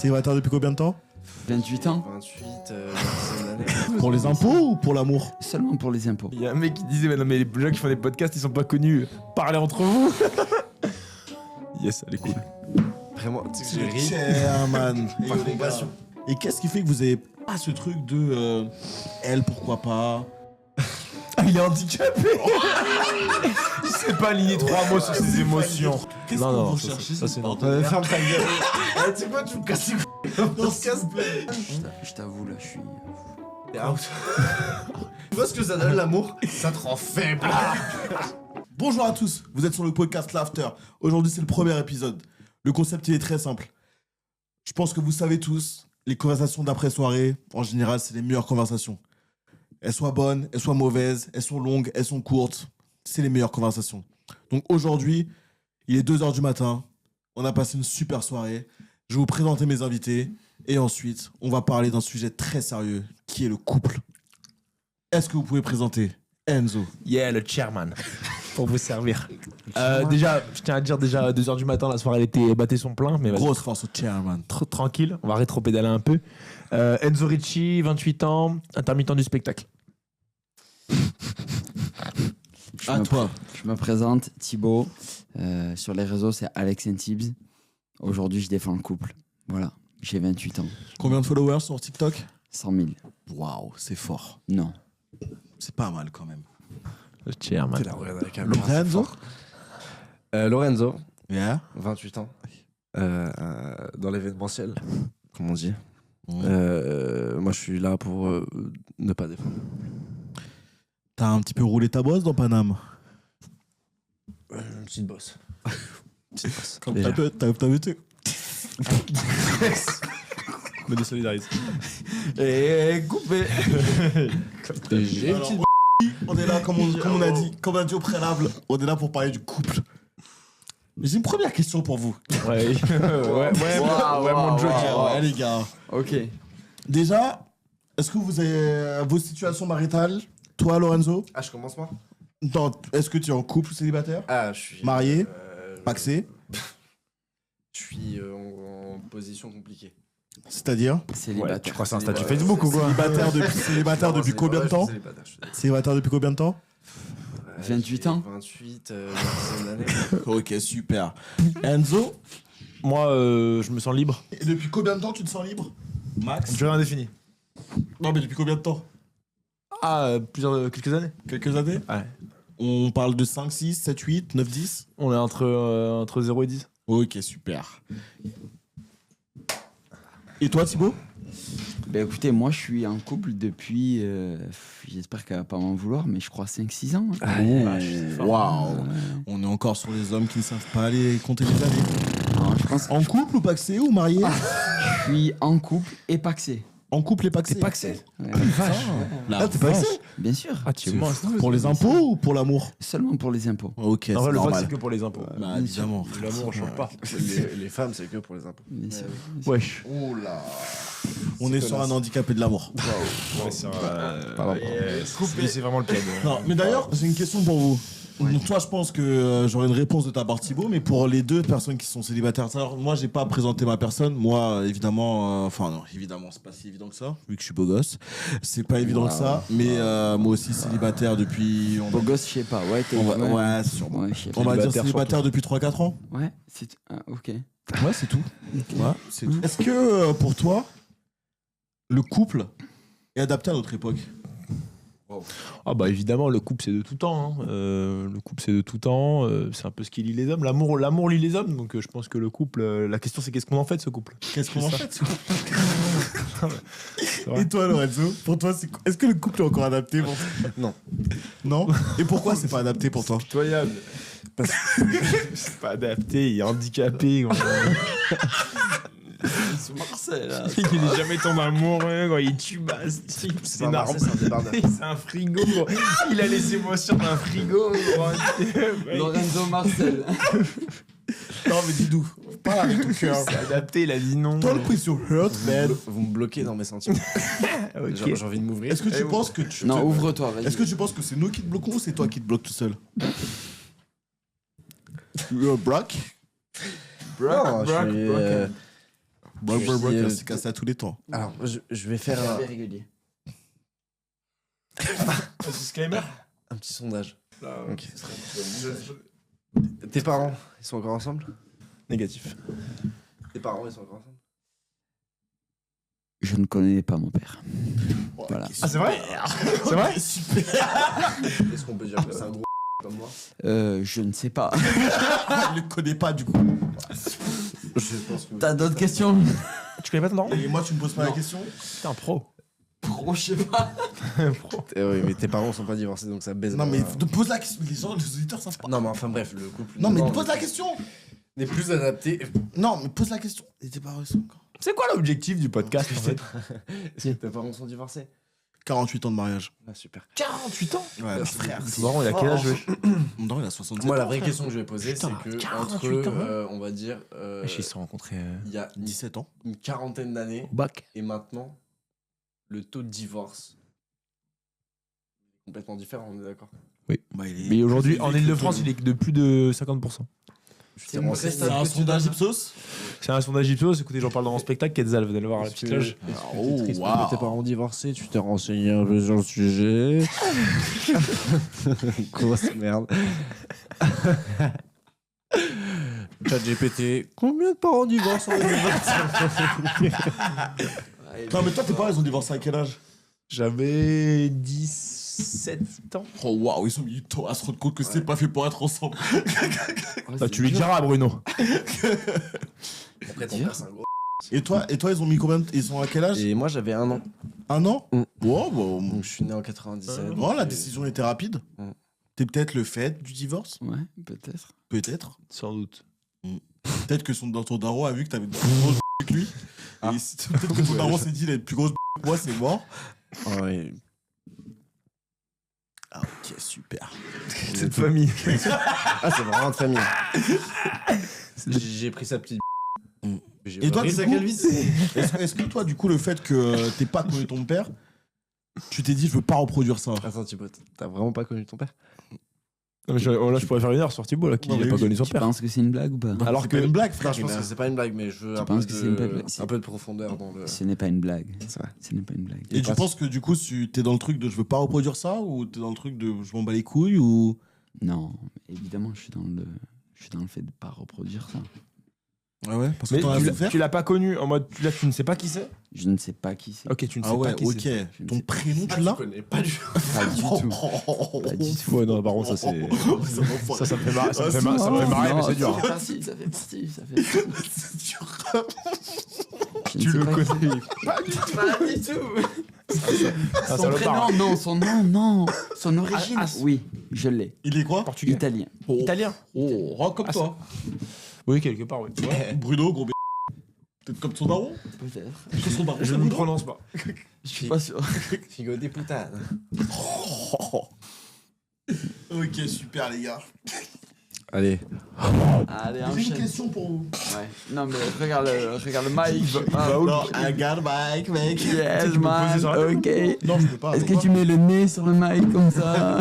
Célibataire depuis combien de temps? 28 ans. 28, une dizaine d'années. Pour les impôts ou pour l'amour? Seulement pour les impôts. Il y a un mec qui disait, mais non, mais les gens qui font des podcasts, ils sont pas connus. Parlez entre vous. Yes, elle est cool. Vraiment, tu sais que j'ai ri. Chairman. Par compassion. Et qu'est-ce qui fait que vous avez pas ce truc de elle, pourquoi pas? Ah, il est handicapé. Il sait pas aligner 3 mots sur ses émotions. Qu'est-ce Non, que non, vous ça, cherchez ça, c'est non. Ferme ta gueule. Tu sais quoi, tu me casses les couilles. On se casse. Je t'avoue, là, je suis. T'es out. Tu vois ce que ça donne l'amour? Ça te rend faible. Bonjour à tous, vous êtes sur le podcast L'After. Aujourd'hui, c'est le premier épisode. Le concept, il est très simple. Je pense que vous savez tous, les conversations d'après-soirée, en général, c'est les meilleures conversations. Elles soient bonnes, elles soient mauvaises, elles sont longues, elles sont courtes. C'est les meilleures conversations. Donc aujourd'hui, il est 2h du matin. On a passé une super soirée. Je vais vous présenter mes invités. Et ensuite, on va parler d'un sujet très sérieux, qui est le couple. Est-ce que vous pouvez présenter Enzo? Yeah, le chairman. Pour vous servir. Déjà, je tiens à dire, déjà, à 2h du matin, la soirée, elle était battait son plein. Mais Grosse force au chairman. tranquille, on va rétro-pédaler un peu. Enzo Ricci, 28 ans, intermittent du spectacle. À toi. Je me présente, Thibaut. Sur les réseaux, c'est Alex and Tibbs. Aujourd'hui, je défends le couple. Voilà, j'ai 28 ans. Combien de followers sur TikTok? 100 000. Waouh, c'est fort. Non. C'est pas mal quand même. Le chairman. T'es là, regarde avec la caméra. Lorenzo? Lorenzo, Yeah. 28 ans. Dans l'événementiel, comme on dit. Moi, je suis là pour ne pas défendre. T'as un petit peu roulé ta bosse dans Paname? Une petite bosse. Petite bosse. Comme Déjà. t'as vu tu... Me désolidarise. Et coupé. J'ai une Alors, petite on est là, comme on a dit au préalable, on est là pour parler du couple. Mais j'ai une première question pour vous. Ouais, mon joke. Ouais, les gars. Ok. Déjà, est-ce que vous avez vos situations maritales? Toi, Lorenzo? Ah, je commence moi? Est-ce que tu es en couple ou célibataire? Ah, je suis... Marié? Paxé? Je suis en position compliquée. C'est-à-dire? Célibataire. Ouais, tu crois que c'est un statut Facebook ou quoi? Célibataire depuis combien de temps? Célibataire depuis combien de temps? 28 ans. 28, une dizaine d'années. Ok, super. Enzo? Moi, je me sens libre. Et depuis combien de temps tu te sens libre? Max? Durée indéfinie. Non, mais depuis combien de temps? Ah, quelques années. Quelques années? Ouais. On parle de 5, 6, 7, 8, 9, 10? On est entre 0 et 10. Ok, super. Et toi, Thibaut? Ben écoutez, moi je suis en couple depuis, j'espère qu'elle va pas m'en vouloir, mais je crois 5-6 ans. Waouh! On est encore sur les hommes qui ne savent pas aller compter les années. Non, je pense que En couple ou paxé ou marié? je suis en couple et paxé. En couple et paxé? Ouais. Là, t'es paxé? Bien sûr. Ah, tu es monstre. Pour les impôts ou pour l'amour? Seulement pour les impôts. Ok, En c'est vrai, le vote, normal. c'est que pour les impôts. Bah, évidemment. L'amour, on change pas. Les femmes, c'est que pour les impôts. Bien sûr. Wesh. Oula. On est sur un handicapé de l'amour. C'est vraiment le pied. Non, mais d'ailleurs, j'ai une question pour vous. Donc, toi, je pense que j'aurai une réponse de ta part, Thibaut, mais pour les deux personnes qui sont célibataires, alors, moi, j'ai pas présenté ma personne. Moi, évidemment, enfin, non, évidemment, c'est pas si évident que ça, vu que je suis beau gosse. C'est pas évident que ça, mais moi aussi, célibataire depuis. Beau gosse, je sais pas. Ouais, t'es. Ouais, sûrement. Ouais, je sais On pas. va dire Célibataire, célibataire depuis 3-4 ans. Ouais, c'est. Ah, ok. Ouais, c'est tout. Ouais, c'est tout. Est-ce que pour toi, le couple est adapté à notre époque? Ah bah évidemment, le couple c'est de tout temps. Hein. Le couple c'est de tout temps. C'est un peu ce qui lie les hommes. L'amour lie les hommes. Donc je pense que le couple. La question c'est qu'est-ce qu'on en fait de ce couple. Qu'est-ce qu'on en ça. fait? Et toi, Lorenzo, pour toi, est-ce que le couple est encore adapté pour toi? Non. Non? Et pourquoi c'est pas adapté pour toi? Pitoyable. Parce que c'est pas adapté, il est handicapé. C'est Marcel, là. Il est jamais tombé amoureux, quoi. Il tue basse. C'est énorme. C'est un débardeur. C'est un frigo, gros. Il a les émotions d'un frigo, gros. Lorenzo Marcel. Non, mais dis-nous, parle avec ton cœur. C'est adapté, il a dit non. Don't put your hurt, man. Vous me bloquez dans mes sentiments. Ok. J'ai envie de m'ouvrir. Est-ce que tu penses que tu. Non, ouvre-toi, vas-y. Est-ce que tu penses que c'est nous qui te bloquons ou c'est toi qui te bloques tout seul? Brock? Non, je suis... C'est cassé à tous les temps. Alors, je vais faire régulier. Disclaimer. un petit sondage. Ok. Tes parents, ils sont encore ensemble? Négatif. Tes parents, ils sont encore ensemble? Je ne connais pas mon père. Voilà. Ah, c'est vrai? C'est vrai? Est-ce qu'on peut dire que c'est un gros comme moi? Je ne sais pas. Je le connais pas du coup. Je pense que... T'as d'autres questions? Tu connais pas ton daron? Et moi, tu me poses pas la question? T'es un pro. Pro, je sais pas. Pro. Oui, mais tes parents sont pas divorcés, donc ça baise. Non, mais te pose la question. Les auditeurs savent pas. Non, mais enfin bref, le couple... Non, mais pose la question. n'est plus adapté. Non, mais pose la question. Et tes parents sont encore. C'est quoi l'objectif du podcast en fait? Est-ce que tes parents sont divorcés? 48 ans de mariage. Ah, super. 48 ans? Ouais, frère. Ton daron, il a quel âge? wesh? Mon daron, il a 77 Moi, la ans, vraie frère. question que je vais poser, c'est Putain, que 48 ans, entre, on va dire, Wesh, ils se sont rencontrés il y a 17 ans. une quarantaine d'années au bac. et maintenant, le taux de divorce est complètement différent, on est d'accord? Bah, il est Mais aujourd'hui, plus en élevé que Ile-de-France, le- il est de plus de 50%. C'est une vraie C'est stat un que tu sondage donnes. Ipsos. C'est un sondage Ipsos. Écoutez, j'en parle dans mon spectacle. Quetzal, venez le voir à la Est-ce petite que- loge. est-ce que Oh, t'es triste waouh. de tes parents divorcés? Tu t'es renseigné un peu sur le sujet? Grosse merde. ChatGPT, combien de parents divorcent en 2025? Non, mais toi, tes parents, ils ont divorcé à quel âge? J'avais 17 ans. Oh, waouh, ils ont mis du temps à se rendre compte que c'est pas fait pour être ensemble. Bah, tu lui diras, Bruno. Après, ton père, c'est un gros. Et toi, ils ont mis combien Ils sont à quel âge? Et moi, j'avais 1 an. 1 an? Mm. Wow, bah, Donc, je suis né en 97. oh, la décision était rapide. Mm. T'es peut-être le fait du divorce? Ouais, peut-être. Peut-être. Sans doute. Peut-être que dans ton daron a vu que t'avais une plus grosse que lui. Ah. Et peut-être que ton daron s'est dit, il a une plus grosse que moi, c'est mort. Ah ouais. Ah, ok, super. Cette famille. Ah, c'est vraiment de famille. J'ai pris sa petite. Mm. J'ai Et toi, pris du sa coup- calvitie. Est-ce que toi, du coup, le fait que t'aies pas connu ton père, tu t'es dit, je veux pas reproduire ça? Attends, Thibaut, t'as vraiment pas connu ton père? Non, mais là, je pourrais faire une heure sur Thibaut, là, qui Non, n'a mais pas oui, connu son Tu père. penses que c'est une blague ou pas? Alors C'est que- pas une blague, Non, frère. je pense que c'est pas une blague, mais je veux Tu un penses peu, que c'est une blague? un peu de profondeur dans le. Ce n'est pas une blague. C'est vrai. Ce n'est pas une blague. Et tu penses que du coup, t'es dans le truc de je veux pas reproduire ça, ou t'es dans le truc de je m'en bats les couilles, ou. Non, évidemment, je suis dans le fait de pas reproduire ça. Ah ouais? Parce que Mais t'en as tu souffert? l'as pas connu en mode, là, tu ne sais pas qui c'est? Je ne sais pas qui c'est. Ok, tu ne sais Ah ouais, pas qui ok. c'est. Je ne Ton sais pas. prénom, Ah, tu l'as? connais pas du tout. Pas du tout. Pas du tout. Ouais, non, par contre, ça, c'est. Ça me fait marrer, ça me fait marrer, ça me fait marrer, mais c'est dur. Ça fait partie, ça fait partie, ça fait partie. C'est dur. Je ne Tu sais le pas qui connais. c'est. Pas du tout. Un Son salopard. prénom, non, son nom, non. Son origine, oui, je l'ai. Il est quoi? Portugais. Italien. Italien. Oh, rock comme Ah, toi. Oui, quelque part, oui. Bruno, gros b. Peut-être comme son daron? Peut-être. Que son daron, Je c'est ne Bruno? prononce pas. Je suis pas sûr. Figo des putanes. Ok, super, les gars. Allez. Allez, J'ai une enchaîne. question pour vous. Ouais. Non, mais regarde le mic. Non, I got Mike, mec. Yes, peux man. poser sur la table. Ok. Non, je peux pas. Est-ce que tu mets le nez sur le mic comme ça?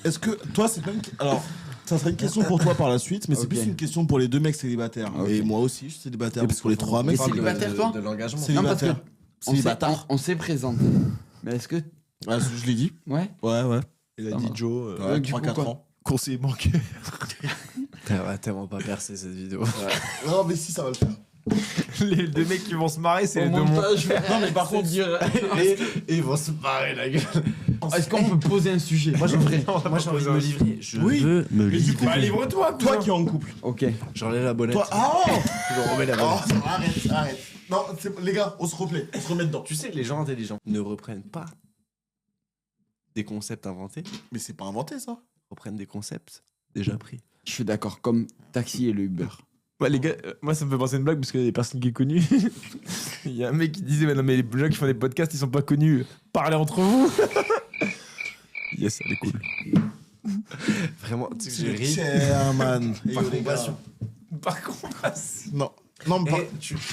Est-ce que toi, c'est pas une. Alors, ça serait une question pour toi par la suite, mais c'est Ok. plus une question pour les deux mecs célibataires. Ok. Et moi aussi, je suis célibataire. Et Parce que pour les trois mecs, Mais célibataire, toi De l'engagement. C'est- Non, parce que Célibataire. on s'est- Célibataire. on s'est présenté. Mais est-ce que. Ouais, je l'ai dit. Ouais? Ouais, ouais. Il a Ça dit va. Joe, Ouais, du coup, 3-4 quoi ans. conseiller bancaire. T'as tellement pas percé cette vidéo. Non, mais si, ça va le faire. Les deux mecs qui vont se marrer, c'est Au les deux montage, Non, mais par contre, Et ils vont se barrer la gueule. Est-ce qu'on peut poser un sujet? Moi j'ai envie, On va moi, j'ai envie de me livrer. Je Oui. veux me Mais du livrer. coup, Bah, livre-toi, toi qui es en couple. Ok. J'enlève la bonnette. Toi, ah oh Je remets la Oh, bonnette. arrête. Non, les gars, on se replaît. On se remet dedans. Tu sais que les gens intelligents ne reprennent pas des concepts inventés, Mais c'est pas inventé, ça. reprennent des concepts déjà pris. Je suis d'accord, comme Taxi et le Uber. Ouais, les gars, moi ça me fait penser à une blague parce qu'il y a des personnes qui sont connues. Il y a un mec qui disait, mais non, mais les gens qui font des podcasts, ils sont pas connus. Parlez entre vous. Yes, elle est cool. Vraiment, tu sais que C'est j'ai le ri. chairman. Et Par yo, les gars. compassion. Par contre, Non. Non, mais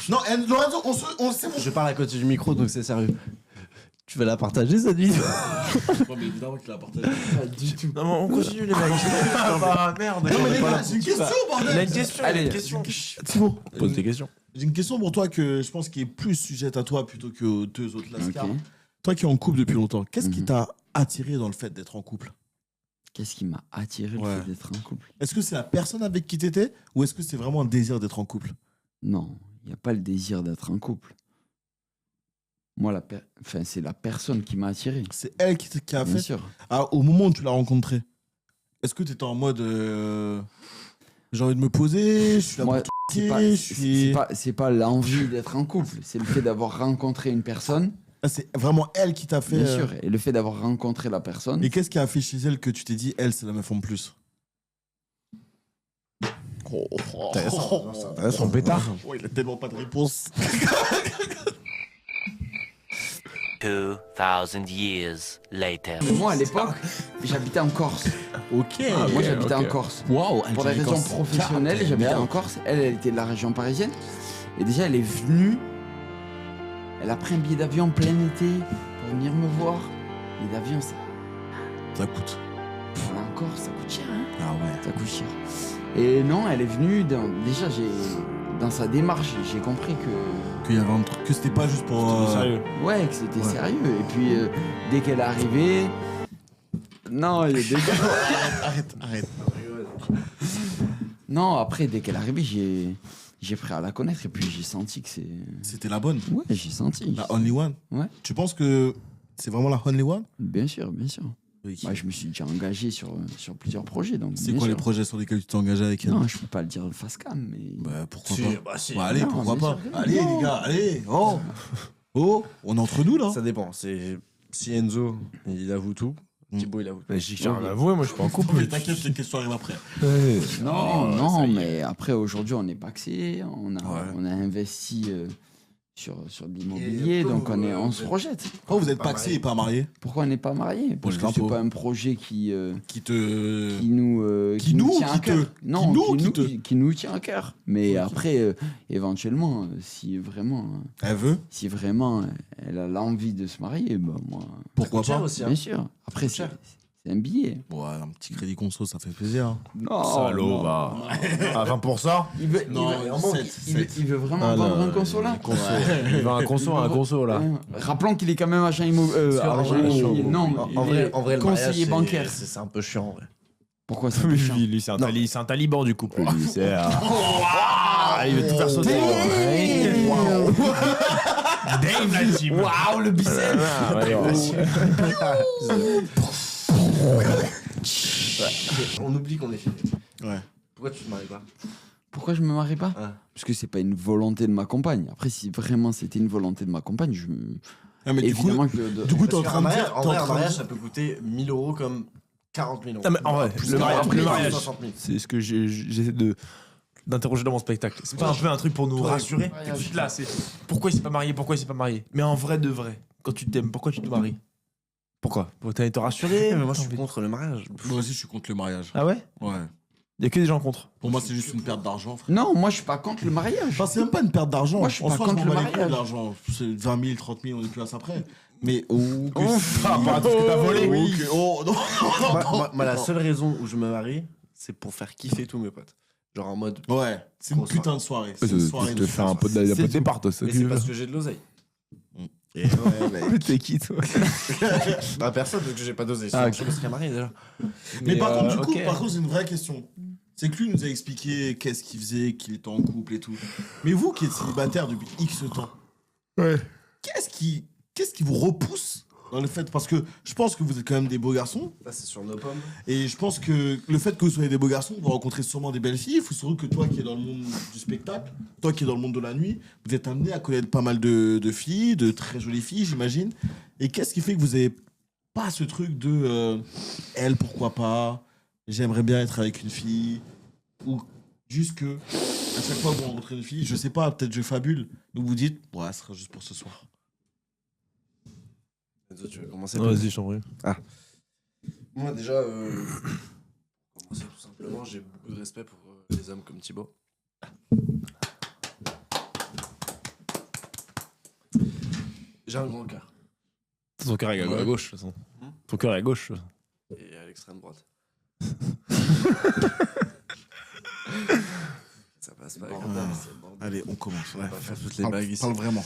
non, Lorenzo, c'est bon. Je parle à côté du micro, donc c'est sérieux. Tu vas la partager cette vidéo? Non, mais évidemment qu'il l'a partagé. Pas du tout. non, mais on continue les mecs. Ah, merde. Non, mais les gars, c'est une question, Il a bordel. une question, il a Allez, une question. C'est bon. Pose tes questions. J'ai une question pour toi que je pense qui est plus sujette à toi plutôt que aux deux autres Lascar. Ok. Toi qui es en couple depuis longtemps, qu'est-ce qui Mhm. t'a attiré dans le fait d'être en couple? Qu'est-ce qui m'a attiré le Ouais. fait d'être en couple? Est-ce que c'est la personne avec qui t'étais ou est-ce que c'est vraiment un désir d'être en couple? Non, il n'y a pas le désir d'être en couple. Moi, c'est la personne qui m'a attiré. C'est elle qui a Bien fait. sûr. Ah, au moment où tu l'as rencontrée, est-ce que tu étais en mode j'ai envie de me poser, je suis là Moi, pour c'est kicker, pas, je c'est- suis. c'est pas, c'est pas l'envie d'être en couple, c'est le fait d'avoir rencontré une personne, Ah, c'est vraiment elle qui t'a fait. bien sûr, et le fait d'avoir rencontré la personne. Et qu'est-ce qui a fait chez elle que tu t'es dit, elle, c'est la meuf en plus? Son pétard. Oh, il a tellement pas de réponse. 2,000 years later. Moi, à l'époque, j'habitais en Corse. Ok. Moi, j'habitais en Corse. Waouh. Pour des raisons professionnelles, j'habitais en Corse. Elle était de la région parisienne. Et déjà, elle est venue. Elle a pris un billet d'avion plein été pour venir me voir. Billet d'avion, Ça coûte. pour aller en Corse, ça coûte cher, hein. Ah ouais. Ça coûte cher. Et non, elle est venue. Déjà, dans sa démarche, j'ai compris que. Qu'il y avait un truc, que c'était pas juste pour. Sérieux. Ouais, que c'était Ouais. sérieux. Et puis, dès qu'elle est arrivée. Non, Arrête. non, après, dès qu'elle est arrivée, j'ai pris à la connaître. Et puis, j'ai senti que c'est. C'était la bonne. Ouais, j'ai senti. La only one. Ouais. Tu penses que c'est vraiment la only one? Bien sûr, bien sûr. Oui. Moi, je me suis déjà engagé sur plusieurs projets. Donc C'est bien quoi sûr. les projets sur lesquels tu t'es engagé avec elle? Non, je peux pas le dire face cam, mais. Bah pourquoi Si, pas? bah si. Bah, allez, Non, pourquoi bien pas? sûr que Allez non. les gars, allez. Oh, oh, on est entre nous là. Ça dépend. C'est si Enzo il avoue tout, Thibaut il avoue. Mais j'ai rien à avouer, moi je suis pas en couple. Mais t'inquiète, les questions arrivent après. Non, ça non, y est. mais après, aujourd'hui, on est paxé. On a, Ouais. on a investi sur de l'immobilier, donc on se projette. Oh, vous êtes Pas paxé marié. et pas marié? Pourquoi on n'est pas marié? Parce les que c'est impôts. pas un projet qui Qui nous Qui nous, tient à qui te- cœur. Non, nous, qui qui nous, te- qui nous tient à cœur. Mais Ok. après, éventuellement, si vraiment, Elle veut? elle a l'envie de se marier, bah moi, Pourquoi Cher pas? aussi. hein. bien sûr. Après, c'est un billet. Ouais, un petit crédit conso, ça fait plaisir. hein. Non, Salaud, non. va. À 20%. Il veut, Non, il veut, en sept, il veut vraiment Ah, vendre là, un conso là. Il va un conso là. Ouais. Rappelons qu'il est quand même agent immobilier. Parce qu'en vrai, Non, En vrai, le conseiller mariage, bancaire. c'est un peu chiant en vrai. Pourquoi ça Lui, c'est un taliban du couple. Lui, c'est. Ah, il veut tout faire sauter. Dame la team. Waouh, le bicep. Ah, ouais, On oublie qu'on est filmé. Ouais. Pourquoi tu te maries pas? Pourquoi je me marie pas? Ah. Parce que c'est pas une volonté de ma compagne. Après, si vraiment c'était une volonté de ma compagne, Ah, mais du coup, évidemment que du coup, t'es en train de dire. En t'es en vrai, un train de mariage dire- ça peut coûter 1000 euros comme 40 000 euros. Non, mais en vrai, Plus le tard, mariage, après, le mariage. 60 000. C'est ce que j'essaie d'interroger dans mon spectacle. C'est pas un peu un truc pour nous rassurer? T'es juste là, c'est pourquoi il s'est pas marié, pourquoi il s'est pas marié. Mais en vrai de vrai, quand tu t'aimes, pourquoi tu te maries? Pourquoi? Pour te rassurer? Mais moi je suis contre le mariage. Moi aussi, je suis contre le mariage. Ah ouais? Ouais. Il y a que des gens contre. Pour moi, c'est juste une perte d'argent, frère. non, moi je suis pas contre le mariage. Enfin, c'est même pas une perte d'argent. Moi, je suis En pas soi, contre je m'en le bats les couilles de mariage. l'argent. C'est 20 000, 30 000, on est plus à ça près. Mais. Par rapport à tout ce que t'as volé. Oui. Oh, non. Moi, la seule raison où je me marie, c'est pour faire kiffer tous mes potes. Genre en mode. Ouais, c'est une Grosse putain de soirée. C'est une soirée te faire un peu de C'est tout. départ, toi. Mais c'est parce que j'ai de l'oseille. Et ouais, mec. T'es qui, toi? Bah personne, parce que j'ai pas d'oseille. Ah, Sinon, je me serais marié déjà. Mais par contre, du coup, ok. par contre, j'ai une vraie question. C'est que lui nous a expliqué qu'est-ce qu'il faisait, qu'il était en couple et tout. Mais vous qui êtes célibataire depuis X temps, Ouais. qu'est-ce qui vous repousse dans le fait, parce que je pense que vous êtes quand même des beaux garçons, Là, c'est sur nos pommes. et je pense que le fait que vous soyez des beaux garçons, vous rencontrez sûrement des belles filles. Il faut surtout que toi qui es dans le monde du spectacle, toi qui es dans le monde de la nuit, vous êtes amené à connaître pas mal de filles, de très jolies filles, j'imagine. Et qu'est-ce qui fait que vous avez pas ce truc de elle, pourquoi pas, j'aimerais bien être avec une fille, ou juste que à chaque fois que vous rencontrez une fille, je sais pas, peut-être je fabule, donc vous dites, ouais, ce sera juste pour ce soir. Enzo, tu veux commencer? Vas-y, je t'en prie. Moi, déjà, pour commencer tout simplement, j'ai beaucoup de respect pour les hommes comme Thibaut. J'ai un grand cœur. Ton cœur est à gauche, de toute façon. Ton cœur est à gauche. Et à l'extrême droite. Ça c'est pas Bordel, grave. c'est bordel. Allez, on commence. Ouais, On va faire toutes les parle, bagues ici. parle vraiment.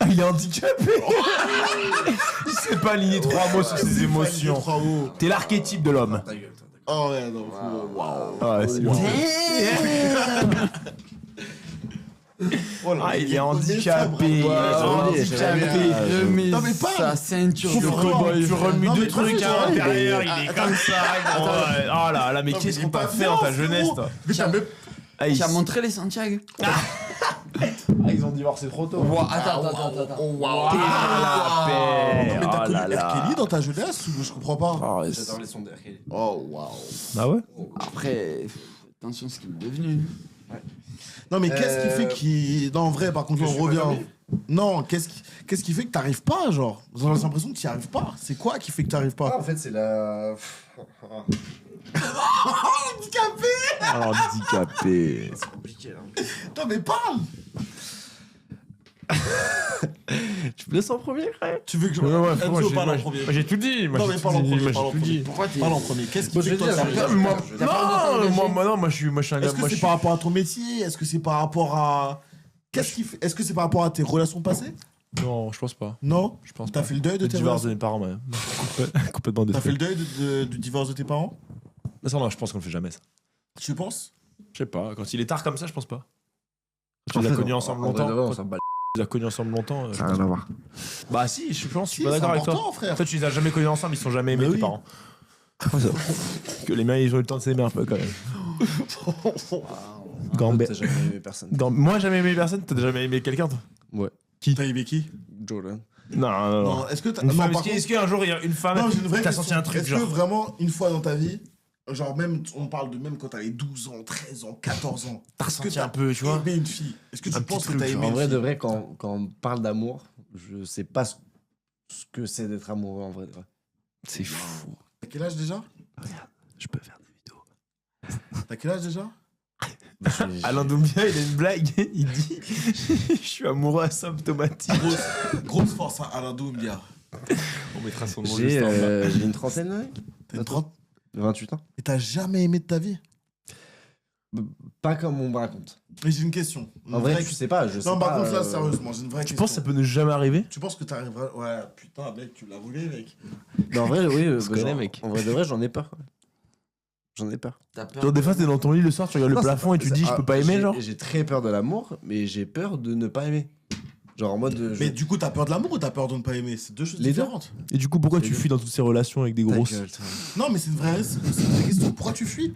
Ah, il est handicapé. Il sait pas aligner 3 mots sur ses émotions. T'es l'archétype de l'homme. Ta gueule, toi. Oh ouais, non. Waouh. Ah ouais, c'est bon. Ah, il est handicapé. Il est handicapé. Remis Non, mais parle. sa ceinture de Pourquoi cow-boy. Tu remues Non, deux mais trucs vas-y, à vas-y. l'intérieur, il est comme ça. Ouais. Oh là là, mais Non, qu'est-ce mais qu'on t'a c'est fait pas dans ta bien, jeunesse, frérot. toi? Mais t'as même. Ah, Tu as montré les Santiago? Ah, ils ont divorcé trop tôt. Attends. Waouh. Ah, la paix. Non, mais t'as Oh connu là R. là. Kelly dans ta jeunesse ou je comprends pas? Oh, ouais, J'adore les sons de R. Kelly. Oh waouh. Ah ouais? Après, attention ce qu'il est devenu. Non, mais qu'est-ce qui fait qu'il. Non, en vrai, par contre, Que on je suis revient. pas dormi Non, qu'est-ce qui fait que t'arrives pas, genre? J'ai l'impression que t'y arrives pas. C'est quoi qui fait que t'arrives Ah, pas? en fait, c'est la. Handicapé. C'est compliqué là. Non, mais parle! Tu me laisses en premier, frère? Tu veux que je. Ouais, ouais, Enzo, moi, j'ai- parle moi, en premier. moi, j'ai tout dit. Moi, Non, j'ai mais tout parle en dit, premier. moi, Parle en j'ai tout dit. premier. Pourquoi t'es. Parle en premier. Qu'est-ce qui Moi, fait je que vais toi, dire, t'arrives je vais pas? dire. Non, moi, je suis un gars. Est-ce que moi, c'est je par rapport à ton métier? Est-ce que c'est par rapport à. Est-ce que c'est par rapport à tes relations passées? Non, je pense pas. Non? Je pense T'as pas. fait le deuil de Le tes divorce de relations? mes parents, ouais. Complètement T'as fait le détruit. deuil du divorce de tes parents? Mais ça, non, je pense qu'on le fait jamais, ça. Tu penses? Je sais pas. Quand il est tard comme ça, je pense pas. Tu les as connus ensemble En vrai de vrai, longtemps. on s'en bat. Tu les as connus ensemble longtemps. Ça n'a rien à voir. Bah, si, je pense, je suis Si, pas c'est d'accord avec toi. important, frère. Toi, tu les as jamais connus ensemble, ils sont jamais aimés, Bah tes oui. parents. Que les miens, ils ont eu le temps de s'aimer un peu quand même. Gambé. T'as jamais aimé personne. Moi, jamais aimé personne. T'as jamais aimé quelqu'un, toi? Ouais. T'as aimé qui? Jordan. Non, non, non. Non, est-ce que t'as. Une Non, femme, par est-ce qu'un jour, il y a une femme Non, j'ai une vraie t'as question. senti un truc, Est-ce genre que vraiment, une fois dans ta vie, genre même, on parle de même quand t'avais 12 ans, 13 ans, 14 ans, T'as est-ce que ressenti un peu, tu vois? aimé une fille? Est-ce que tu Un penses petit que t'as truc, aimé En une vrai fille? de vrai, quand on parle d'amour, je sais pas ce que c'est d'être amoureux en vrai de vrai. C'est fou. T'as quel âge déjà? Je peux faire des vidéos. T'as quel âge déjà? Alain Doumbia, il a une blague. Il dit je suis amoureux asymptomatique. Grosse force à Alain Doumbia. On mettra son nom J'ai juste en bas. j'ai une trentaine, ouais. T'as une 30 28 ans. et t'as jamais aimé de ta vie? Pas comme on me raconte. Mais j'ai une question. Une En vrai, vraie- tu sais pas. Je sais Non, pas, par contre, là, sérieusement, j'ai une vraie Tu question. penses que ça peut ne jamais arriver? Tu penses que t'arriveras. Ouais, putain, mec, tu l'as voulu, mec. Mais en vrai, oui. se connaît, genre, mec. En vrai de vrai, j'en ai peur. J'en ai peur. T'as peur. Genre, des fois, t'es dans ton lit le soir, tu regardes le Non, plafond c'est et tu pas- dis je peux pas aimer, j'ai- genre? J'ai très peur de l'amour, mais j'ai peur de ne pas aimer. Genre en mode. Mais du coup, t'as peur de l'amour ou t'as peur de ne pas aimer? C'est deux choses Les deux. différentes. Et du coup, pourquoi Les tu deux. fuis dans toutes ces relations avec des Ta grosses? gueule, toi. Non, mais c'est une vraie question. Pourquoi tu fuis?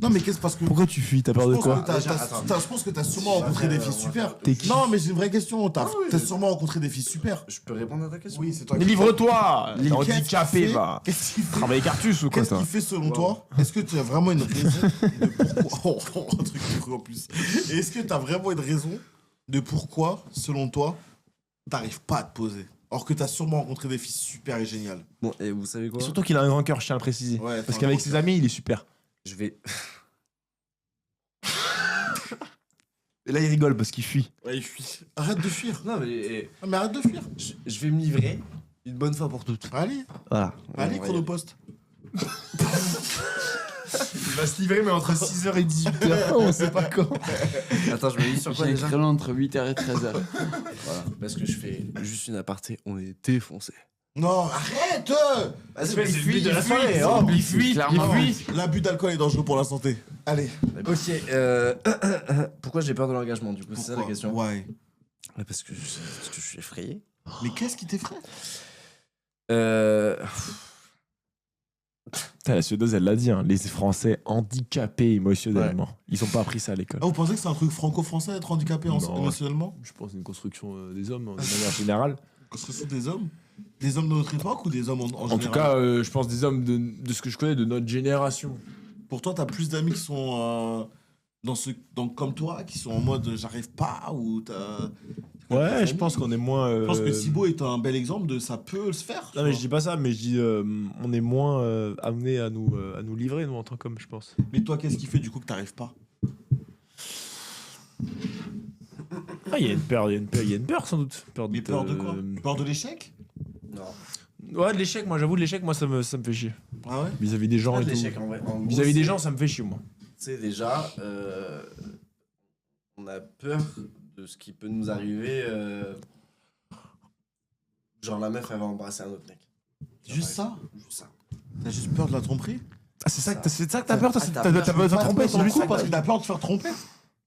Non, mais qu'est-ce parce que. Pourquoi tu fuis? T'as peur Je de pense quoi? que t'as- Déjà, t'as- attends. t'as- Je pense que t'as sûrement rencontré des filles super. T'es qui? Non, mais j'ai une vraie question. T'as oui. sûrement rencontré des filles super. Je peux répondre à ta question? Oui, c'est toi Mais qui- livre-toi! T'es Qu'est-ce qui handicapé, fait- va! Qu'est-ce qui fait Travailler Cartus ou quoi, Qu'est-ce toi? qui fait selon toi? Est-ce que tu as vraiment une raison de pourquoi un truc de cru en plus. Et est-ce que tu as vraiment une raison de pourquoi, selon toi, t'arrives pas à te poser? Alors que tu as sûrement rencontré des filles super et géniales. Bon, et vous savez quoi? Et surtout qu'il a un grand cœur, je tiens à le préciser. Ouais, Parce qu'avec ses amis, il est super. Je vais. Et là, il rigole parce qu'il fuit. Ouais, il fuit. Arrête de fuir. Non, mais Ah, mais arrête de fuir. je vais me livrer une bonne fois pour toutes. Allez, Voilà. allez, On va y chronopost. Il va se livrer, mais entre 6h et 18h. On sait pas quand. aller. Attends, je me dis sur quoi J'ai déjà? écrit long entre 8h et 13h. Voilà. Parce que je fais juste une aparté, on est défoncé. Non, arrête. Vas-y, C'est le but de la soirée. oh, Il fuit, clairement. il fuit. L'abus d'alcool est dangereux pour la santé. Allez. Ok, pourquoi j'ai peur de l'engagement du coup? C'est ça la Pourquoi? question? Ouais. Parce que je suis effrayé. Mais qu'est-ce qui t'effraie? Putain, la Suédoise, elle l'a dit, hein, les Français handicapés émotionnellement. Ils ont pas appris ça à l'école. Ah, vous pensez que c'est un truc franco-français d'être handicapé Non. émotionnellement? Je pense que c'est une construction des hommes, de manière générale. Construction des hommes? Des hommes de notre époque ou des hommes en général? En tout cas, je pense des hommes de ce que je connais, de notre génération. Pour toi, t'as plus d'amis qui sont comme toi, qui sont en mode j'arrive pas ou t'as. Ouais, je pense qu'on est moins. Je pense que Thibaut est un bel exemple de ça peut se faire. Non, mais je dis pas ça, mais je dis on est moins amené à nous livrer, nous, en tant qu'hommes, je pense. Mais toi, qu'est-ce qui fait du coup que t'arrives pas? Ah, il y a une peur, sans doute. Mais peur de quoi? Peur de l'échec? Non. Ouais, de l'échec, moi, j'avoue, de l'échec, moi, ça me fait chier. Ah ouais? Vis-à-vis des gens Pas et de tout. l'échec en vrai. En gros, Vis-à-vis des c'est- gens, ça me fait chier, moi. Tu sais, déjà, on a peur de ce qui peut nous arriver. Genre, la meuf, elle va embrasser un autre mec. Juste ça? Juste ça. T'as juste peur de la tromperie? Ah, c'est ça que t'as peur, toi? Ah, T'as peur de te tromper, c'est juste ça? parce que t'as peur de te faire tromper.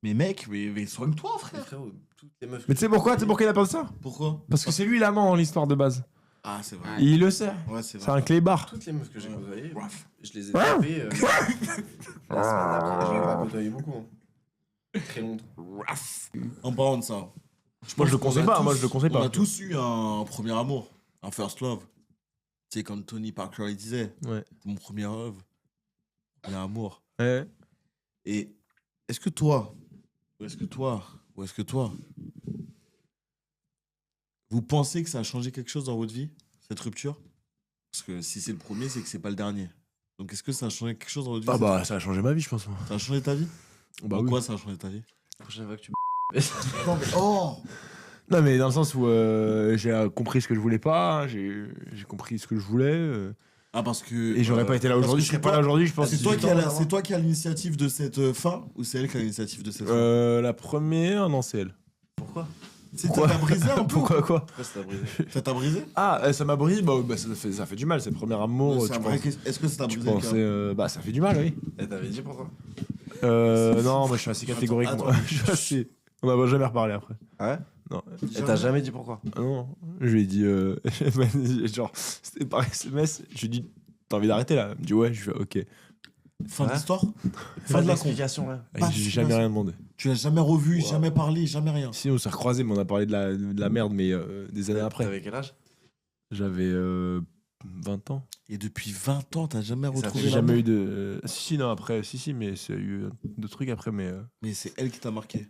Mais mec, mais soigne-toi, Mais frère. frérot, toutes les meufs. Mais tu sais pourquoi? Tu sais pourquoi il a peur de ça? Pourquoi? Parce que c'est lui l'amant dans l'histoire de base. Ah, c'est vrai. Et il le sait. Ouais, c'est C'est vrai. un clébard. Toutes les meufs que j'ai côtoyées, Ruff. je les ai tapées. La semaine après, j'en ai pas côtoyé beaucoup. Hein. Très longtemps. En parlant de ça. Moi, je le conseille pas. Moi, je le conseille On pas. a tous eu un premier amour, un first love. Tu sais, comme Tony Parker il disait, Ouais. c'est mon premier love, premier amour. Ouais. Et est-ce que toi, vous pensez que ça a changé quelque chose dans votre vie, cette rupture? Parce que si c'est le premier, c'est que c'est pas le dernier. Donc est-ce que ça a changé quelque chose dans votre vie? Ah bah, ça a changé ma vie, je pense. Ça a changé ta vie? Bah En oui. quoi ça a changé ta vie? La prochaine fois que tu Non mais oh! Non, mais dans le sens où j'ai compris ce que je voulais pas, j'ai compris ce que je voulais. Ah parce que... Et j'aurais pas été là parce aujourd'hui, que je serais c'est pas toi- là aujourd'hui, je pense. C'est toi, 18 ans, c'est toi qui as l'initiative de cette fin ou c'est elle qui a l'initiative de cette fin? La première, non, c'est elle. Pourquoi C'est pourquoi t'as brisé un peu? Pourquoi quoi? Pourquoi ça t'a brisé Ça t'a brisé? Ah, ça m'a brisé, bah, ça fait du mal, c'est le premier amour. C'est un tu vrai penses- question. Est-ce que ça t'a tu brisé le pensais, cœur? bah, ça fait du mal, oui. Elle t'avait dit pourquoi Non, moi je suis assez catégorique. Attends, Moi. Je suis assez... On n'a jamais reparlé après. Ah ouais Non. Elle t'a jamais dit pourquoi Ah non, je lui ai dit, genre, c'était par SMS, je lui ai dit, t'as envie d'arrêter là? Elle me dit, ouais, je fais, ok. Fin Ouais. d'histoire? Pas de la l'explication, là. Pas de J'ai jamais rien demandé. Tu l'as jamais revu, Wow. jamais parlé, jamais rien. Si, on s'est recroisés, mais on a parlé de la merde, mais des années après. T'avais quel âge J'avais 20 ans. Et depuis 20 ans, t'as jamais ça retrouvé J'ai l'amour? jamais eu de. Si, non, après, si, mais c'est eu de trucs après, mais. Mais c'est elle qui t'a marqué.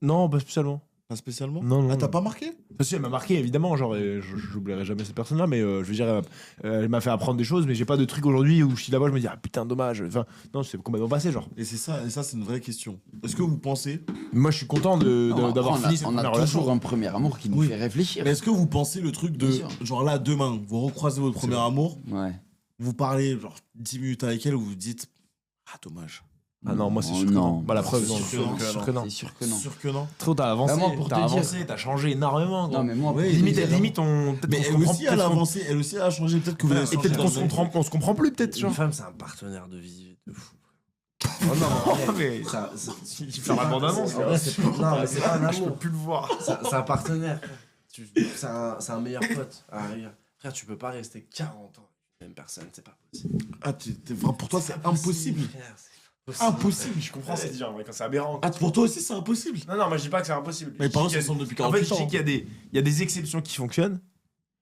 Non, pas spécialement. Pas spécialement? Non, non. Ah, t'as pas marqué? Enfin, si, elle m'a marqué, évidemment, genre, j'oublierai jamais cette personne-là, mais je veux dire, elle m'a fait apprendre des choses, mais j'ai pas de truc aujourd'hui où je suis là-bas, je me dis, ah putain, dommage. Enfin, non, c'est complètement passé, genre. Et ça c'est une vraie question. Est-ce que vous pensez... Moi, je suis content Non, d'avoir après, fini cette on première a relation. toujours un premier amour qui nous Oui. fait réfléchir. Mais est-ce que vous pensez le truc de... Bien sûr. Genre là, demain, vous recroisez votre premier amour, Ouais. vous parlez genre 10 minutes avec elle, vous vous dites... Ah, dommage. Ah non, moi, c'est Oh, sûr que non. non. Bah, la preuve, C'est non. sûr que non. Sûr que non. C'est sûr que non. Sûr que non. Trop, t'as avancé, Bah, moi, pour te dire- t'as changé énormément. gros. Non, mais moi, Oui, limite, évidemment. limite, on. peut-être Mais qu'on se elle comprend- aussi, elle a peut-être qu'on- avancé, elle aussi, elle a changé. Peut-être que vous avez Et changé peut-être dans qu'on le se même- comprend, on se comprend plus, peut-être, Une genre. femme, c'est un partenaire de vie de fou. Oh non, mais. Ça, Il fait la bande-annonce, En vrai, c'est pas, non, mais c'est pas un Je peux amour. plus le voir. C'est un partenaire. C'est un meilleur pote. à la rigueur. Frère, tu peux pas rester 40 ans avec une même personne, c'est pas possible. Ah, pour toi, c'est impossible. Frère, c'est Impossible. Je comprends cette dire, quand c'est aberrant. Ah, pour toi aussi, c'est impossible. Non, non, moi je dis pas que c'est impossible. Mes Je parents dis qu'il y se a- sont depuis En fait, 48 je dis ans. qu'il y a des exceptions qui fonctionnent,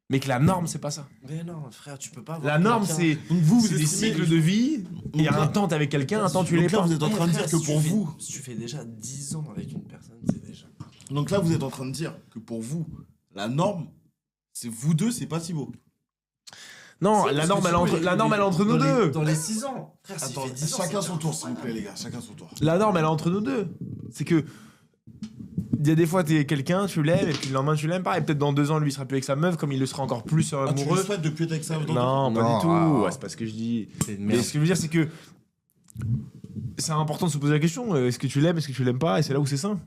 mais que la norme, c'est pas ça. Mais non, frère, tu peux pas. La avoir norme, quelqu'un- c'est Donc vous c'est des estimez- cycles de vie. Et Donc un là- temps, t'es avec quelqu'un, un temps, tu l'es Donc là, pas. vous êtes en Eh, train de frère, dire que si pour tu fais- vous... Si tu fais déjà 10 ans avec une personne, c'est déjà. Donc là, vous êtes en train de dire que pour vous, la norme, c'est vous deux, c'est pas Thibaut. Non, C'est la parce norme, que elle est tu entre, peux- la norme, elle est entre nous dans les- deux. Dans les 6 ans. Frère, s'il Attends, fait 10 ans. chacun c'est son déjà tour, s'il vous plaît, les incroyable. gars. Chacun son tour. La norme, elle est entre nous deux. C'est que. Il y a des fois, t'es quelqu'un, tu l'aimes, et puis le lendemain, tu l'aimes pas. Et peut-être dans 2 ans, lui, il sera plus avec sa meuf, comme il le sera encore plus Ah, tu lui amoureux. souhaites depuis être avec ça Non, pas Non, du tout. ah. Ouais, c'est pas ce que je dis. C'est une Mais merde. ce que je veux dire, c'est que. C'est important de se poser la question est-ce que tu l'aimes, est-ce que tu l'aimes pas? Et c'est là où c'est sain.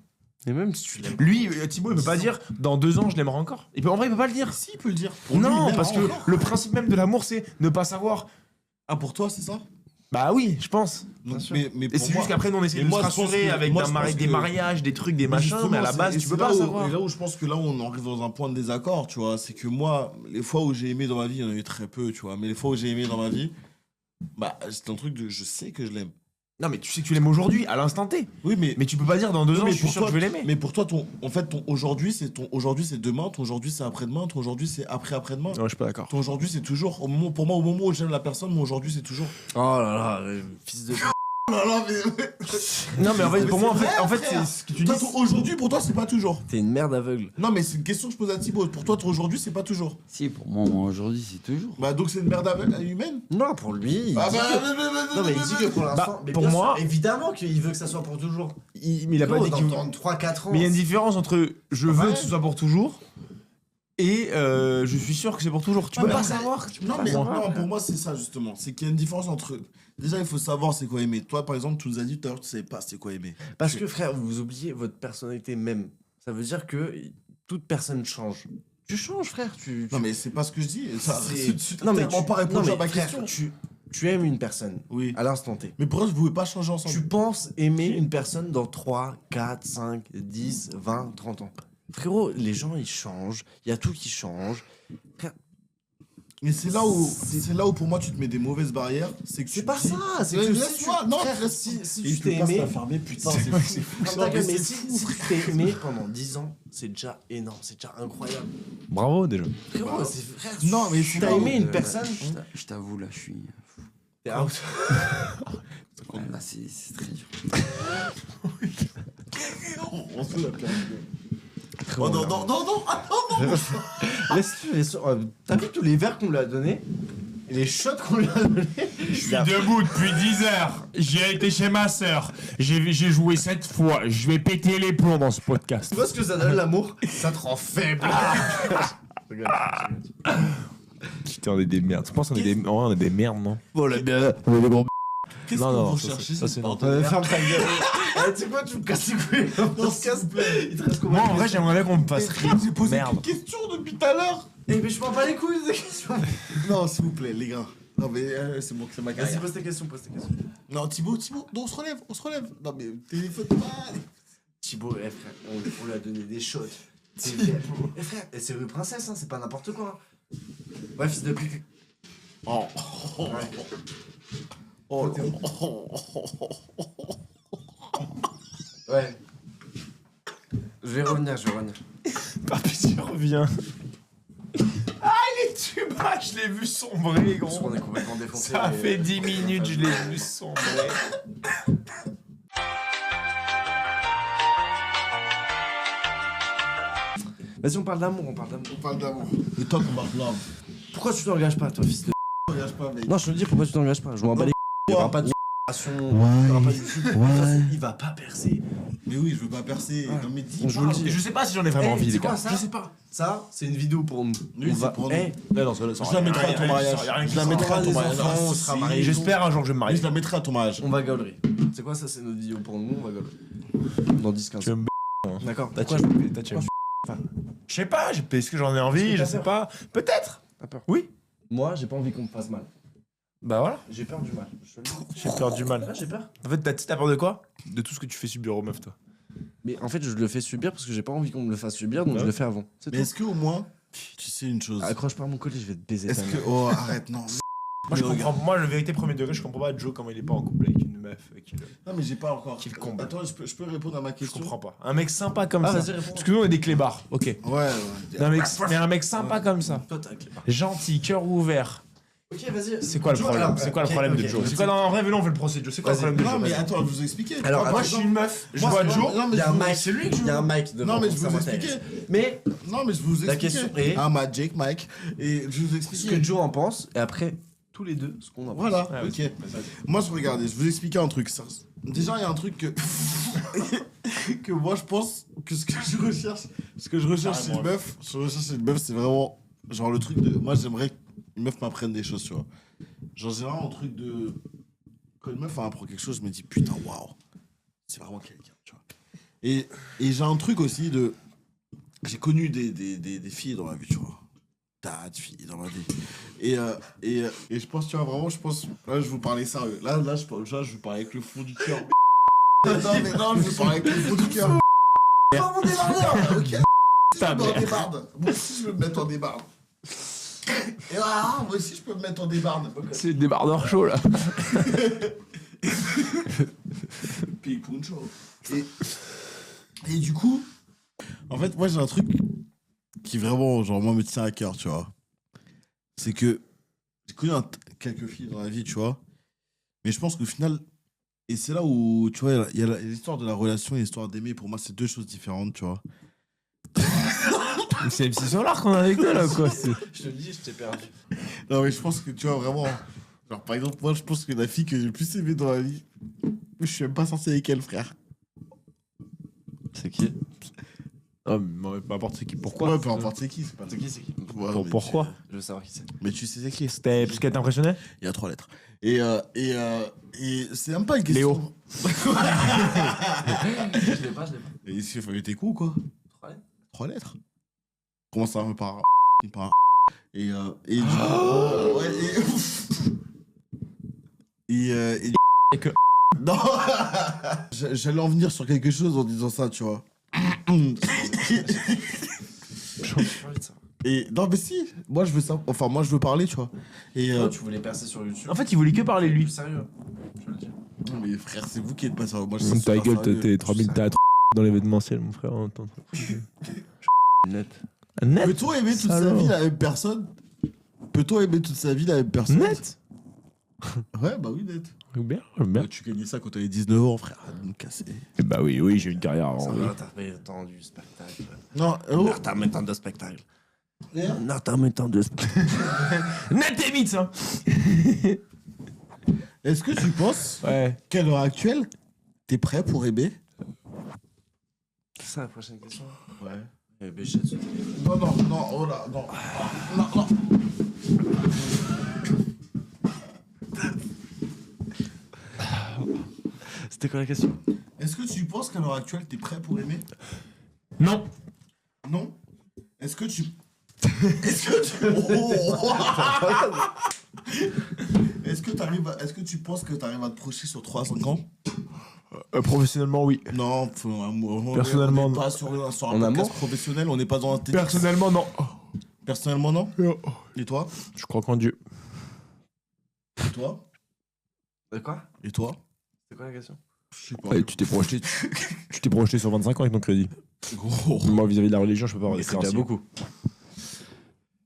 Et même si tu l'aimes. Lui, Thibaut, il peut pas dire dans 2 ans, je l'aimerai encore. En vrai, il peut pas le dire. Si, il peut le dire. Pour lui, il Non, l'aime parce que encore. le principe même de l'amour, c'est ne pas savoir. Ah, pour toi, c'est ça? Bah oui, je pense. Donc, sûr. mais Et pour c'est moi- juste qu'après, nous, on essaie Mais de se moi, je pense rassurer que- avec moi, je pense des que- mariages, des trucs, des Mais machins, justement, mais à la base, c'est- tu peux c'est pas là où- savoir. Et là où je pense que là, on arrive dans un point de désaccord, tu vois. C'est que moi, les fois où j'ai aimé dans ma vie, il y en a eu très peu, tu vois. Mais les fois où j'ai aimé dans ma vie, bah, c'est un truc de je sais que je l'aime. Non, mais tu sais que tu l'aimes aujourd'hui, à l'instant T. Oui, mais. Mais tu peux pas dire dans 2 Oui, ans, mais je suis pour sûr toi, que je vais l'aimer. Mais pour toi, ton aujourd'hui, c'est demain, ton aujourd'hui, c'est après-demain, ton aujourd'hui, c'est après-après-demain. Non, je suis pas d'accord. Ton aujourd'hui, c'est toujours. Pour moi, au moment où j'aime la personne, mon aujourd'hui, c'est toujours. Oh là là, fils de. Oh là là, mais. Non, mais en fait, Mais pour moi, c'est en vrai, fait, frère. c'est ce que tu dis. Toi, ton aujourd'hui, pour toi, c'est pas toujours. T'es une merde aveugle. Non, mais c'est une question que je pose à Thibaut. Pour toi, ton aujourd'hui, c'est pas toujours. Si, pour moi, aujourd'hui, c'est toujours. Bah, donc c'est une merde humaine. Non, pour lui. Ah, dit bah, que- Non, mais il dit que pour l'instant. Bah, mais pour bien moi- sûr, évidemment qu'il veut que ça soit pour toujours. Mais il a pas dit qu'il. Dans 3-4 ans. Mais il y a une différence entre je veux Ouais. que ce soit pour toujours Et je suis sûr que c'est pour toujours. Tu peux pas savoir. Non, mais non, pour moi, c'est ça, justement. C'est qu'il y a une différence entre. Déjà, il faut savoir c'est quoi aimer. Toi, par exemple, tu nous as dit tout à l'heure que tu savais pas c'est quoi aimer. Parce que frère, vous oubliez votre personnalité même. Ça veut dire que toute personne change. Tu changes, frère. Non, mais c'est pas ce que je dis. Ça, Non, mais pas répondu à ma frère, question. tu aimes une personne Oui. à l'instant T. Mais pourquoi vous pouvez pas changer ensemble? Tu penses aimer une personne dans 3, 4, 5, 10, 20, 30 ans. Frérot, les gens, ils changent. Il y a tout qui change. Frère, Mais c'est là où pour moi tu te mets des mauvaises barrières. C'est que c'est tu pas te dis- ça. C'est Mais que laisse-moi. Non, frère, si si Et tu je te t'es passe aimé... la fermer, putain, c'est- c'est fou. Ferme ta gueule, mais si tu t'es aimé pendant 10 ans, c'est déjà énorme, c'est déjà incroyable. Bravo déjà. Frérot, c'est frère. Non, mais c'est T'as là où- aimé une personne. Je t'avoue, là, je suis. T'es out. Là, c'est très dur. On se la plaque. Oh non, non, non, non, ah, non, non. T'as vu tous les verres qu'on lui a donnés et les shots qu'on lui a donnés? Je suis debout depuis 10 heures. J'ai été chez ma sœur. J'ai joué 7 fois. Je vais péter les plombs dans ce podcast. Tu vois ce que ça donne l'amour? Ça te rend faible. Putain, on est des merdes. Je pense qu'on est des... Ouais, on est des merdes, non? Qu'est-ce Non, qu'on non, va ça, chercher ça, c'est non. Ferme ta gueule. Tu sais quoi, tu me casses les couilles. On se casse. Il te reste combien? Moi, en vrai, j'aimerais bien qu'on me fasse rire. J'ai posé Merde. une question depuis tout à l'heure. Eh, mais je prends pas les couilles de questions. Non, s'il vous plaît, les gars. Non, mais c'est bon, c'est ma Vas-y, carrière. pose tes questions, pose tes questions. Non, Thibaut, non, on se relève. Non, mais téléphone pas. Thibaut, frère, on lui a donné des shots. Frère, c'est rue Princesse, hein, c'est pas n'importe quoi. Bref, depuis que. Oh. Oh. Ouais. Je vais revenir. Par pitié, reviens. Ah, il est tuba, je l'ai vu sombrer, Parce qu'on gros. est complètement défoncé. Ça fait 10 minutes, je l'ai vu sombrer. Vas-y, on parle d'amour, On parle d'amour. Le talk about love. Pourquoi tu t'engages pas, toi, fils de. On regarde pas, mec. Non, je te le dis, pourquoi tu t'engages pas? Je m'en bats les. Il y aura pas de relation. Il y aura pas de film. Il va pas percer. Mais oui, je veux pas percer. Non, mais dis. Je vous le dis. Je sais pas si j'en ai vraiment envie, c'est les quoi gars. ça? Je sais pas. Ça, c'est une vidéo pour nous. Oui, On c'est va. pour nous. Eh, Là, non, ça Je la mettrai à ton mariage. Je la mettrai à ton mariage. enfants, on Ah, sera si. mariés. J'espère un jour que je vais me Mais marier. je la mettrai à ton mariage. on va gaulerie. C'est quoi ça? C'est notre vidéo pour nous, on va gaulerie. Dans 10-15 Tu veux ans. me D'accord. T'as Pourquoi tué. T'as tué. Je sais pas, est-ce que j'en ai envie, je sais pas. Peut-être. T'as peur? Oui. Moi, j'ai pas envie qu'on me fasse mal. Bah voilà. J'ai peur du mal. Je te le dis. J'ai peur du mal. Ah, j'ai peur. En fait, t'as peur de quoi? De tout ce que tu fais subir aux meufs, toi. Mais en fait, je le fais subir parce que j'ai pas envie qu'on me le fasse subir, donc Ouais. je le fais avant. C'est Mais tout. est-ce que au moins, tu sais une chose? Accroche pas à mon collier, je vais te baiser. Est-ce ta que. mère. Oh, arrête, non. Moi, je Mais comprends. Moi, la vérité, premier degré, je comprends pas Joe comment il est pas en couple avec une meuf. Non, mais j'ai pas encore. Qu'il comble. Attends, je peux répondre à ma Je question? comprends pas. Un mec sympa comme Ah, ça. vas-y, réponds. Parce que nous, on est des clébards. Ok. Ouais. Mais un mec sympa comme ça. Toi, t'as un clébard. Gentil, cœur ouvert. Ok, vas-y. C'est quoi le Joe, problème? alors, C'est quoi le ok, problème de ok, Joe? vas-y. C'est quoi dans en vrai, on fait le procès de Joe. C'est quoi le Vas-y. problème de Non, Joe? mais Vas-y. attends, je vais vous expliquer. Alors, Moi, moi, par je suis exemple- une meuf. Je Moi, vois c'est- Joe. non, mais Il y a je un vous- Mike. c'est lui que je Il y a un vois. Mike devant. Non, mais je ça vous m'intéresse. expliquer. Mais Non, mais je vais vous expliquer. La question est- Ah, Mike. Et je vais vous ce expliquer. que Joe en pense, et après, tous les deux, ce qu'on en pense. Voilà, Ouais, ok. vas-y. Moi, je regardais, je vais vous expliquer un truc. Déjà, il y a un truc que. que moi, je pense que ce que je recherche. Ce que je recherche chez une meuf, c'est vraiment. Genre le truc de. Moi, j'aimerais qu'une meuf m'apprenne des choses, tu vois. Genre, j'ai vraiment un truc de. Quand une meuf m'apprend quelque chose, je me dis, putain, waouh. C'est vraiment quelqu'un, tu vois. Et j'ai un truc aussi de. J'ai connu des filles dans ma vie, tu vois. Tas de filles dans ma vie. Et je pense, tu vois, vraiment, là, je vous parlais sérieux. Là, je vous parlais avec le fond du cœur. non, je vous parlais avec le fond du cœur. Pas mon débardeur. Ok. Je me mets en débarde. Moi aussi, je peux me mettre en débarde. Et voilà, moi aussi, je peux me mettre en débarde. C'est le débardeur chaud, là. Puis Puncho. Et du coup, en fait, moi, j'ai un truc qui vraiment, genre, moi, me tient à cœur, tu vois. C'est que j'ai connu quelques filles dans la vie, tu vois. Mais je pense qu'au final, et c'est là où, tu vois, il y a l'histoire de la relation et l'histoire d'aimer. Pour moi, c'est deux choses différentes, tu vois. C'est MC Solar qu'on a avec toi, là, quoi. Je te le dis, je t'ai perdu. Non, mais je pense que, tu vois, vraiment. Genre, par exemple, moi, je pense que la fille que j'ai le plus aimée dans la vie, je suis même pas sorti avec elle, frère. C'est qui? N'importe c'est qui. Pourquoi Ouais, peu importe c'est qui, c'est pas C'est qui, c'est qui? Ouais, mais Pourquoi Je veux savoir qui c'est. Mais tu sais c'est qui. C'était parce qu'elle t'impressionnait. Il y a 3 lettres. Et c'est même pas une question. Léo. Je l'ai pas. Et ici, il fallait tes coups, quoi. 3 lettres. Comment ça me par et du coup, ouais, et Et que- non. J'allais en venir sur quelque chose en disant ça, tu vois. Et non mais si, moi je veux ça, enfin moi je veux parler, tu vois. Et Toi, tu voulais percer sur YouTube. En fait, il voulait que parler lui. Sérieux. Je veux le dire. non, mais frère, c'est vous qui êtes pas sérieux. Moi je suis Ta super gueule, sérieux. t'es 3000 t'as dans l'événementiel, mon frère. Net. Net. Peut-on aimer toute sa Salaud. vie la même personne? Peut-on aimer toute sa vie la même personne? Net. Ouais, bah oui, net. Bien. Tu gagnais ça quand t'avais 19 ans, frère. À nous casser. Bah oui, j'ai une carrière. Ça en- va, t'as fait tant du spectacle. Non, oh. Nartamétan de spectacle. Nartamétan de spectacle. Net et vite ça. Est-ce que tu penses Ouais. qu'à l'heure actuelle, t'es prêt pour aimer? C'est ça la prochaine question. Ouais. Eh ben, jette ce téléphone. Non, oh là, non. Non. C'était quoi la question? Est-ce que tu penses qu'à l'heure actuelle, t'es prêt pour aimer? Non. Non. Est-ce que tu... Est-ce que tu... Oh. Est-ce que tu penses que t'arrives à te projeter sur 3-5 ans? Professionnellement, oui. Non, Personnellement, on n'est pas sur un En podcast amour professionnel, on n'est pas dans un TEDx. Personnellement, non. Personnellement, non. Et toi? Je crois qu'en Dieu. Et toi? De quoi? Et toi? C'est quoi la question? Je sais pas. Ouais, tu t'es projeté sur 25 ans avec ton crédit. Gros. Moi, vis-à-vis de la religion, je peux pas avoir des C'est déjà créanciers. beaucoup.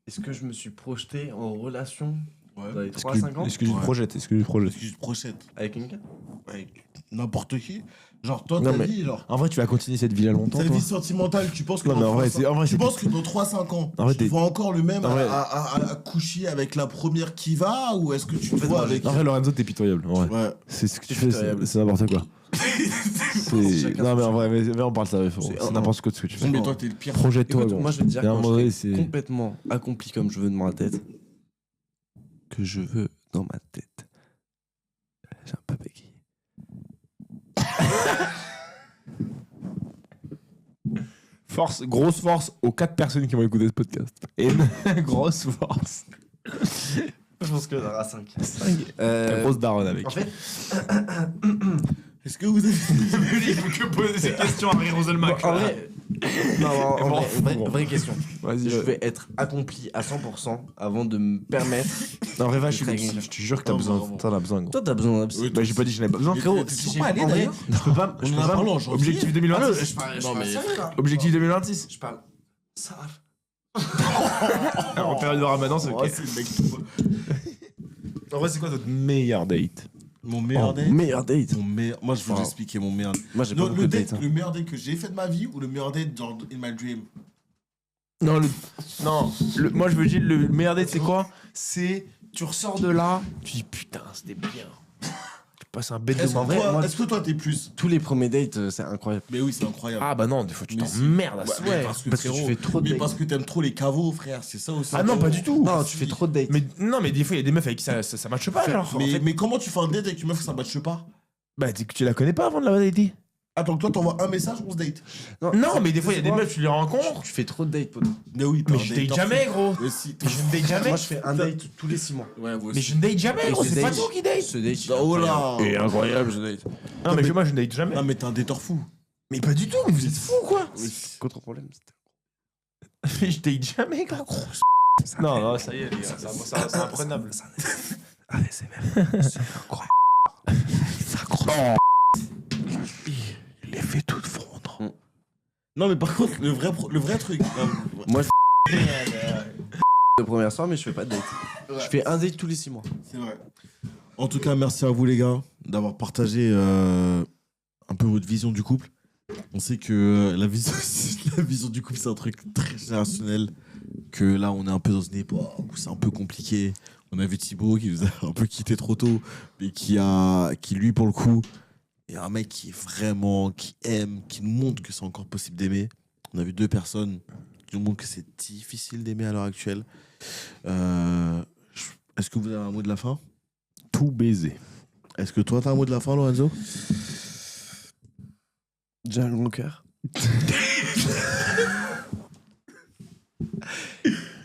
Est-ce que je me suis projeté en relation dans Ouais. les Est-ce 3-5 ans que tu te Ouais. projettes Est-ce que tu te projettes Est-ce que tu te projettes avec quelqu'un? avec n'importe qui? Genre, toi, Non, ta mais- vie, genre. En vrai, tu vas continuer cette vie là longtemps, Ta toi. vie sentimentale, tu penses que Non, mais en vrai, tu c'est- penses que dans 3-5 ans, En vrai, tu t'es- vois encore le même En vrai- à coucher avec la première qui va, ou est-ce que tu te fait, vois moi, avec... En vrai, Lorenzo, t'es pitoyable. En vrai. Ouais. C'est ce que tu C'est fais, pitoyable. c'est n'importe quoi. Chacun Non, mais son en vrai, mais on parle sérieux. C'est- C'est n'importe quoi de ce que tu fais. Mais toi, t'es le pire. Projette-toi, Écoute, gros. moi je vais te dire Il y a un quand moment je donné, serai c'est- complètement accompli comme je veux dans ma tête, que je veux dans ma tête. J'ai un peu bégayé. Grosse force aux 4 personnes qui vont écouter ce podcast. Et grosse force. Je pense que aura 5. Ta grosse daronne avec. En fait, Est-ce que vous avez... il faut que poser ces questions à Harry Roselmack. en vrai, non, en vrai, vraie question. Vas-y, Je vais être accompli à 100% avant de me permettre. En vrai, Je serai quelqu'un. je te jure que t'as Non, besoin. vraiment. T'en as besoin, gros. Toi, t'as besoin d'un Oui, Bah, j'ai pas dit que j'en avais pas besoin. Mais Frérot, t'es si toujours j'ai pas allé, en vrai, d'ailleurs. Je peux pas. On Je en peux a pas. parlé en janvier. Objectif Ah non, 2026. je parle Non, mais- sérieux, là. Objectif 2026. Je parle. Ça. En période de ramadan, c'est Ouais, ok. c'est le mec tout bas. En vrai, c'est quoi votre meilleur date? Mon meilleur date. Meilleur date. Moi, je vais Wow. t'expliquer mon meilleur. Moi, j'ai pas Non, beaucoup le, de date, dates. le meilleur date que j'ai fait de ma vie ou le meilleur date genre in my dream? Non, moi je veux dire, le meilleur date, c'est quoi? C'est. Tu ressors de là, tu dis putain, c'était bien. Tu passes un bête de Est-ce moment. vrai, moi- que toi t'es plus? Tous les premiers dates, c'est incroyable. Mais oui, c'est incroyable. Ah bah non, des fois tu Mais si. t'emmerdes à Ouais, souhait. mais parce que, Parce que tu frérot, fais trop de mais dates. parce que t'aimes trop les caveaux, frère, c'est ça aussi. Ah non, pas du tout. Non, tu fais trop de dates. Mais non, mais des fois il y a des meufs avec qui ça matche pas, genre. Mais comment tu fais un date avec une meuf que ça matche pas? Bah c'est que tu la connais pas avant de la dater. Attends, toi t'envoies un message, on se date. Non, mais des fois il y a des c'est meufs, tu les rencontres. Tu fais trop de dates, pote. Mais oui, Mais je date jamais, gros. Mais si. Mais je ne date jamais. Moi, je fais un date tous les 6 mois. Ouais, moi Mais je ne date jamais, gros. C'est pas toi qui date. Ce date, Oh là. incroyable, ce date. Non, mais moi je ne date jamais. Non, mais t'es un dateur fou. Mais pas du tout, mais vous êtes fous quoi. Contre problème, Mais je date jamais, gros. Non, non, ça y est, les gars, c'est imprenable. Allez, c'est même. C'est incroyable. Il les fait toutes fondre. Non, mais par contre, le vrai truc. Moi, de première soirée, mais je fais pas de date. Je fais un date tous les 6 mois. C'est vrai. En tout cas, merci à vous les gars d'avoir partagé un peu votre vision du couple. On sait que la vision du couple, c'est un truc très générationnel. Que là, on est un peu dans une époque où c'est un peu compliqué. On a vu Thibaut qui nous a un peu quitté trop tôt, mais qui lui, pour le coup, est un mec qui est vraiment, qui aime, qui nous montre que c'est encore possible d'aimer. On a vu 2 personnes qui nous montrent que c'est difficile d'aimer à l'heure actuelle. Est-ce que vous avez un mot de la fin? Tout baiser. Est-ce que toi, t'as un mot de la fin, Lorenzo? J'ai un grand cœur.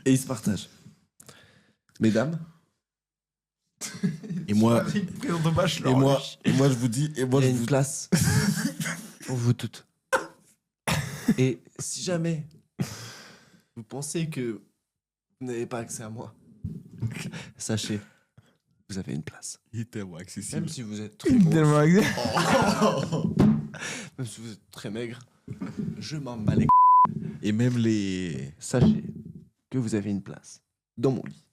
Et il se partage. Mesdames, Et moi, je vous dis, il y a une place pour vous toutes. Et si jamais vous pensez que vous n'avez pas accès à moi, sachez, vous avez une place. il est tellement accessible. Même si vous êtes très gros, Tellement même si vous êtes très maigre, je m'en bats les Et même les. Sachez que vous avez une place dans mon lit.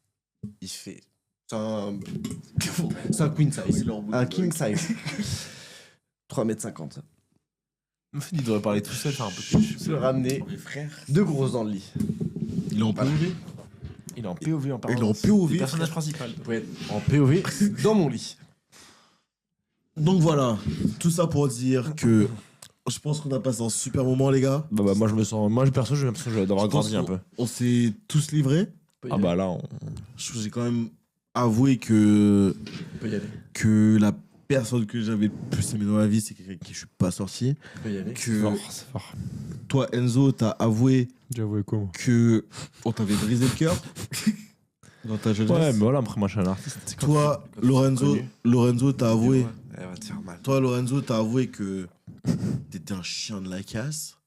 Il fait... C'est un queen size. Un king size. 3,50 m. Il devrait parler tout seul, faire un peu de Je peux ramener 2 grosses dans le lit. Il est en POV. Il est en POV en Il est en permanence. POV. Le personnage principal. Vous pouvez être en POV dans mon lit. Donc voilà, tout ça pour dire que je pense qu'on a passé un super moment, les gars. Bah, moi, je me sens. Moi, perso, j'ai l'impression que je vais devoir Je pense grandir un peu. On s'est tous livrés. Ah, bah là, J'ai quand même avoué que On peut y aller. la personne que j'avais le plus aimé dans la vie, c'est quelqu'un avec qui je suis pas sorti. On peut y aller. Que c'est fort. toi, Enzo, t'as avoué J'ai avoué quoi, moi? que on t'avait brisé le cœur dans ta jeunesse. Ouais, mais voilà, après, moi, je suis un artiste. Toi, quand tu Lorenzo, t'es t'as avoué. Elle va te faire mal. Toi, Lorenzo, t'as avoué que t'étais un chien de la casse.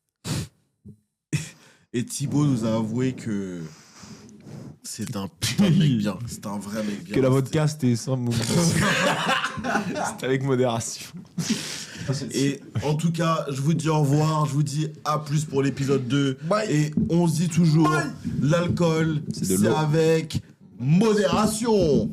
Et Thibaut nous a avoué que c'est un putain de mec bien. C'est un vrai mec bien. Que la vodka, c'était sans C'était avec modération. Et en tout cas, je vous dis au revoir. Je vous dis à plus pour l'épisode 2. Et on se dit toujours, l'alcool, C'est de c'est l'eau. avec modération.